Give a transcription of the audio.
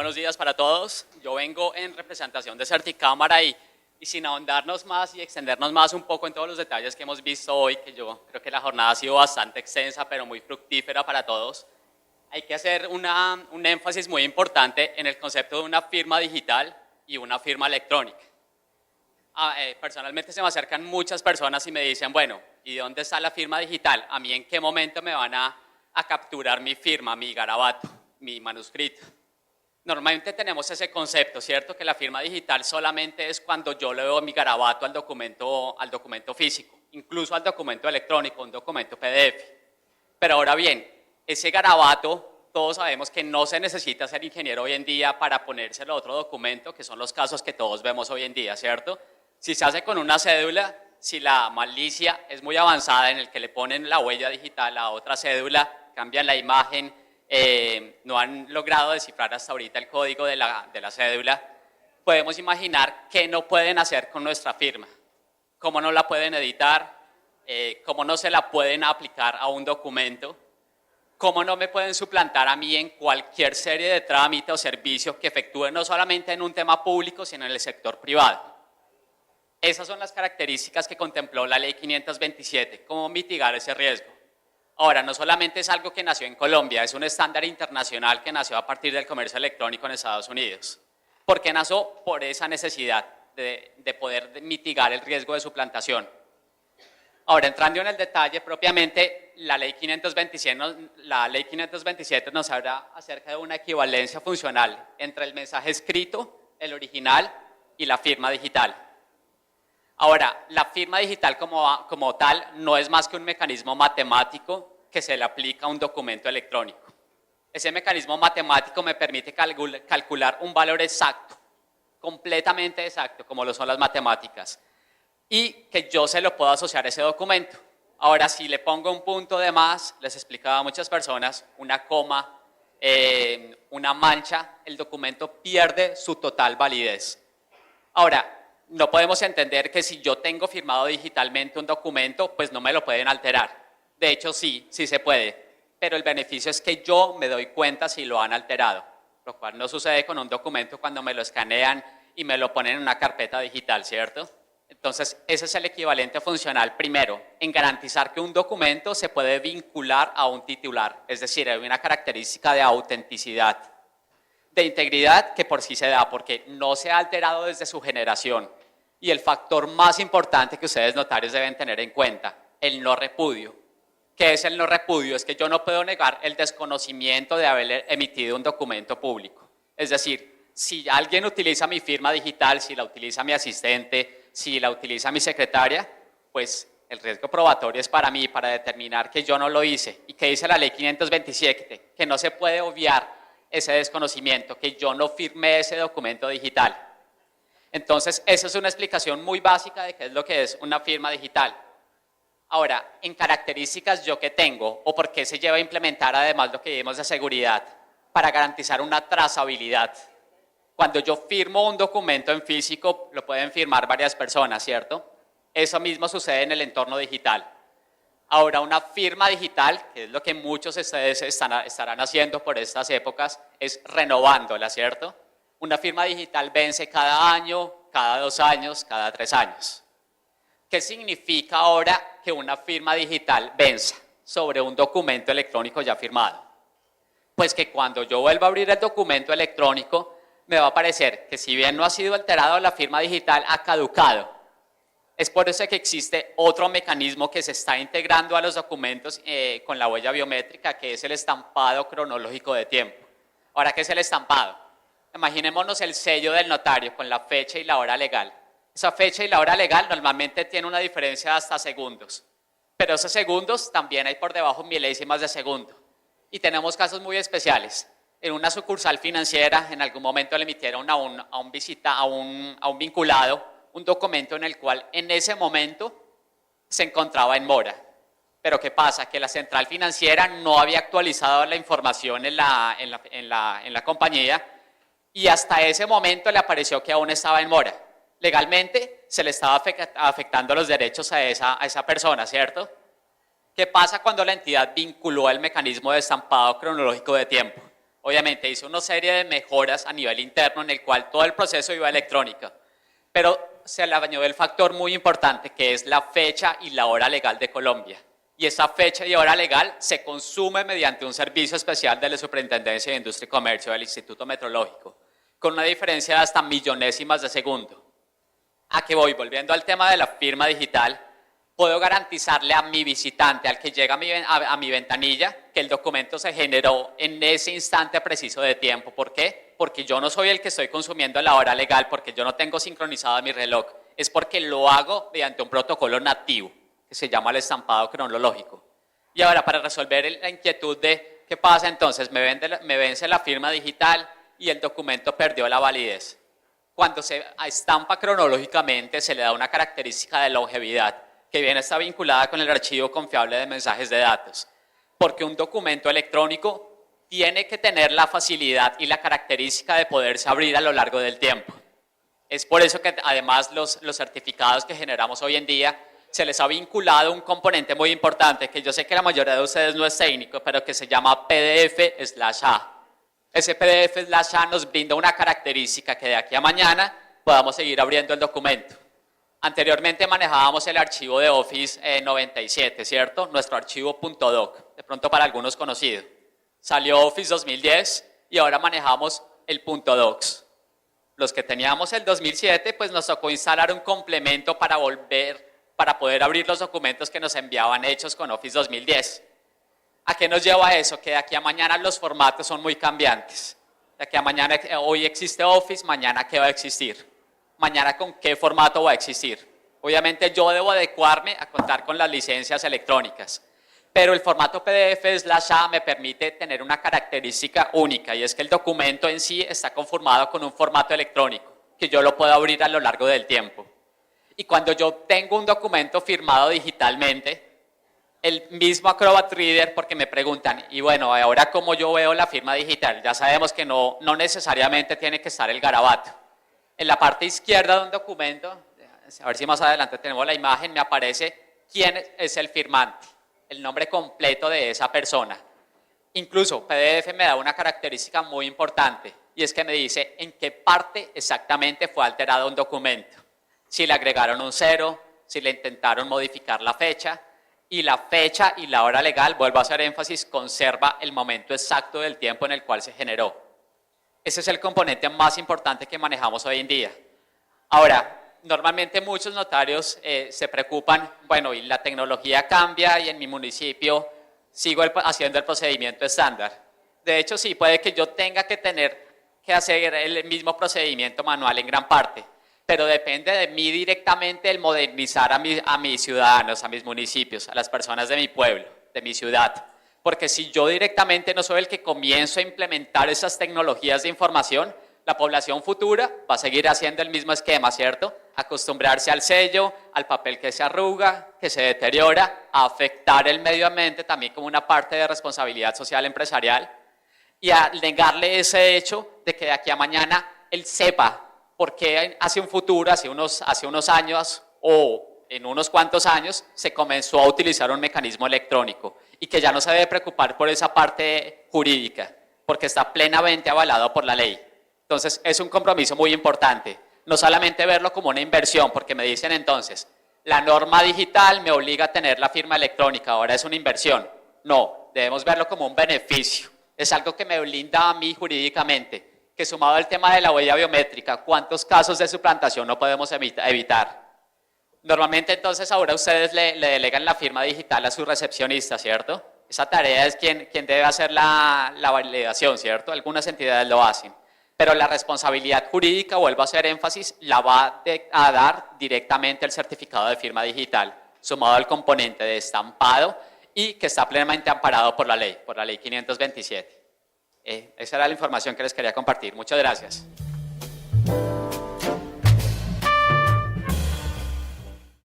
buenos días para todos. Yo vengo en representación de Certicámara y sin ahondarnos más y extendernos más un poco en todos los detalles que hemos visto hoy, que yo creo que la jornada ha sido bastante extensa, pero muy fructífera para todos, hay que hacer un énfasis muy importante en el concepto de una firma digital y una firma electrónica. Personalmente se me acercan muchas personas y me dicen, bueno, ¿y dónde está la firma digital? ¿A mí en qué momento me van a capturar mi firma, mi garabato, mi manuscrito? Normalmente tenemos ese concepto, ¿cierto? Que la firma digital solamente es cuando yo le doy mi garabato al documento físico, incluso al documento electrónico, un documento PDF. Pero ahora bien, ese garabato, todos sabemos que no se necesita ser ingeniero hoy en día para ponérselo a otro documento, que son los casos que todos vemos hoy en día, ¿cierto? Si se hace con una cédula, si la malicia es muy avanzada en el que le ponen la huella digital a otra cédula, cambian la imagen, no han logrado descifrar hasta ahorita el código de la cédula, podemos imaginar qué no pueden hacer con nuestra firma, cómo no la pueden editar, cómo no se la pueden aplicar a un documento, cómo no me pueden suplantar a mí en cualquier serie de trámite o servicio que efectúe no solamente en un tema público, sino en el sector privado. Esas son las características que contempló la Ley 527, cómo mitigar ese riesgo. Ahora, no solamente es algo que nació en Colombia, es un estándar internacional que nació a partir del comercio electrónico en Estados Unidos. ¿Por qué nació? Por esa necesidad de poder mitigar el riesgo de suplantación. Ahora, entrando en el detalle propiamente, la Ley 527 nos habla acerca de una equivalencia funcional entre el mensaje escrito, el original, y la firma digital. Ahora, la firma digital como tal no es más que un mecanismo matemático que se le aplica a un documento electrónico. Ese mecanismo matemático me permite calcular un valor exacto, completamente exacto, como lo son las matemáticas, y que yo se lo puedo asociar a ese documento. Ahora, si le pongo un punto de más, les explicaba a muchas personas, una coma, una mancha, el documento pierde su total validez. Ahora, no podemos entender que si yo tengo firmado digitalmente un documento, pues no me lo pueden alterar. De hecho, sí se puede, pero el beneficio es que yo me doy cuenta si lo han alterado, lo cual no sucede con un documento cuando me lo escanean y me lo ponen en una carpeta digital, ¿cierto? Entonces, ese es el equivalente funcional, primero, en garantizar que un documento se puede vincular a un titular, es decir, hay una característica de autenticidad, de integridad que por sí se da, porque no se ha alterado desde su generación. Y el factor más importante que ustedes notarios deben tener en cuenta, el no repudio. ¿Qué es el no repudio? Es que yo no puedo negar el desconocimiento de haber emitido un documento público. Es decir, si alguien utiliza mi firma digital, si la utiliza mi asistente, si la utiliza mi secretaria, pues el riesgo probatorio es para mí, para determinar que yo no lo hice. ¿Y qué dice la Ley 527? Que no se puede obviar ese desconocimiento, que yo no firmé ese documento digital. Entonces, esa es una explicación muy básica de qué es lo que es una firma digital. Ahora, en características yo que tengo, o por qué se lleva a implementar además lo que vimos de seguridad, para garantizar una trazabilidad. Cuando yo firmo un documento en físico, lo pueden firmar varias personas, ¿cierto? Eso mismo sucede en el entorno digital. Ahora, una firma digital, que es lo que muchos de ustedes estarán haciendo por estas épocas, es renovándola, ¿cierto? Una firma digital vence cada año, cada 2 años, cada 3 años. ¿Qué significa ahora que una firma digital venza sobre un documento electrónico ya firmado? Pues que cuando yo vuelva a abrir el documento electrónico, me va a aparecer que si bien no ha sido alterado, la firma digital ha caducado. Es por eso que existe otro mecanismo que se está integrando a los documentos con la huella biométrica, que es el estampado cronológico de tiempo. Ahora, ¿qué es el estampado? Imaginémonos el sello del notario con la fecha y la hora legal. Esa fecha y la hora legal normalmente tiene una diferencia de hasta segundos, pero esos segundos también hay por debajo milésimas de segundo. Y tenemos casos muy especiales. En una sucursal financiera, en algún momento le emitieron a un vinculado un documento en el cual en ese momento se encontraba en mora. Pero ¿qué pasa? Que la central financiera no había actualizado la información en la compañía y hasta ese momento le apareció que aún estaba en mora. Legalmente se le estaba afectando los derechos a esa persona, ¿cierto? ¿Qué pasa cuando la entidad vinculó el mecanismo de estampado cronológico de tiempo? Obviamente hizo una serie de mejoras a nivel interno en el cual todo el proceso iba electrónica, pero se le añadió el factor muy importante que es la fecha y la hora legal de Colombia. Y esa fecha y hora legal se consume mediante un servicio especial de la Superintendencia de Industria y Comercio del Instituto Metrológico, con una diferencia de hasta millonésimas de segundo. ¿A qué voy? Volviendo al tema de la firma digital, puedo garantizarle a mi visitante, al que llega a mi ventanilla, que el documento se generó en ese instante preciso de tiempo. ¿Por qué? Porque yo no soy el que estoy consumiendo la hora legal, porque yo no tengo sincronizado mi reloj. Es porque lo hago mediante un protocolo nativo, que se llama el estampado cronológico. Y ahora, para resolver la inquietud de qué pasa entonces, me vence la firma digital y el documento perdió la validez. Cuando se estampa cronológicamente, se le da una característica de longevidad, que bien está vinculada con el archivo confiable de mensajes de datos. Porque un documento electrónico tiene que tener la facilidad y la característica de poderse abrir a lo largo del tiempo. Es por eso que además los certificados que generamos hoy en día se les ha vinculado un componente muy importante que yo sé que la mayoría de ustedes no es técnico, pero que se llama PDF/A. Ese PDF/A nos brinda una característica que de aquí a mañana podamos seguir abriendo el documento. Anteriormente manejábamos el archivo de Office 97, ¿cierto? Nuestro archivo .doc, de pronto para algunos conocido. Salió Office 2010 y ahora manejamos el .docs. Los que teníamos el 2007, pues nos tocó instalar un complemento para poder abrir los documentos que nos enviaban hechos con Office 2010. ¿A qué nos lleva eso? Que de aquí a mañana los formatos son muy cambiantes. De aquí a mañana, hoy existe Office, mañana ¿qué va a existir? Mañana con qué formato va a existir. Obviamente yo debo adecuarme a contar con las licencias electrónicas, pero el formato PDF/A me permite tener una característica única y es que el documento en sí está conformado con un formato electrónico que yo lo puedo abrir a lo largo del tiempo. Y cuando yo tengo un documento firmado digitalmente, el mismo Acrobat Reader, porque me preguntan, y bueno, ahora cómo yo veo la firma digital, ya sabemos que no necesariamente tiene que estar el garabato. En la parte izquierda de un documento, a ver si más adelante tenemos la imagen, me aparece quién es el firmante, el nombre completo de esa persona. Incluso PDF me da una característica muy importante y es que me dice en qué parte exactamente fue alterado un documento. Si le agregaron un 0, si le intentaron modificar la fecha y la hora legal, vuelvo a hacer énfasis, conserva el momento exacto del tiempo en el cual se generó. Ese es el componente más importante que manejamos hoy en día. Ahora, normalmente muchos notarios se preocupan, bueno, y la tecnología cambia y en mi municipio sigo haciendo el procedimiento estándar. De hecho, sí, puede que yo tenga que hacer el mismo procedimiento manual en gran parte, pero depende de mí directamente el modernizar a mis ciudadanos, a mis municipios, a las personas de mi pueblo, de mi ciudad. Porque si yo directamente no soy el que comienzo a implementar esas tecnologías de información, la población futura va a seguir haciendo el mismo esquema, ¿cierto? Acostumbrarse al sello, al papel que se arruga, que se deteriora, a afectar el medio ambiente también como una parte de responsabilidad social empresarial y a negarle ese hecho de que de aquí a mañana él sepa por qué hace unos años o en unos cuantos años se comenzó a utilizar un mecanismo electrónico y que ya no se debe preocupar por esa parte jurídica, porque está plenamente avalado por la ley. Entonces, es un compromiso muy importante, no solamente verlo como una inversión, porque me dicen entonces, la norma digital me obliga a tener la firma electrónica, ahora es una inversión. No, debemos verlo como un beneficio, es algo que me blinda a mí jurídicamente, que sumado al tema de la huella biométrica, ¿cuántos casos de suplantación no podemos evitar? Normalmente entonces ahora ustedes le delegan la firma digital a su recepcionista, ¿cierto? Esa tarea es quien debe hacer la validación, ¿cierto? Algunas entidades lo hacen, pero la responsabilidad jurídica, vuelvo a hacer énfasis, la va a dar directamente el certificado de firma digital, sumado al componente de estampado y que está plenamente amparado por la ley 527. Esa era la información que les quería compartir. Muchas gracias.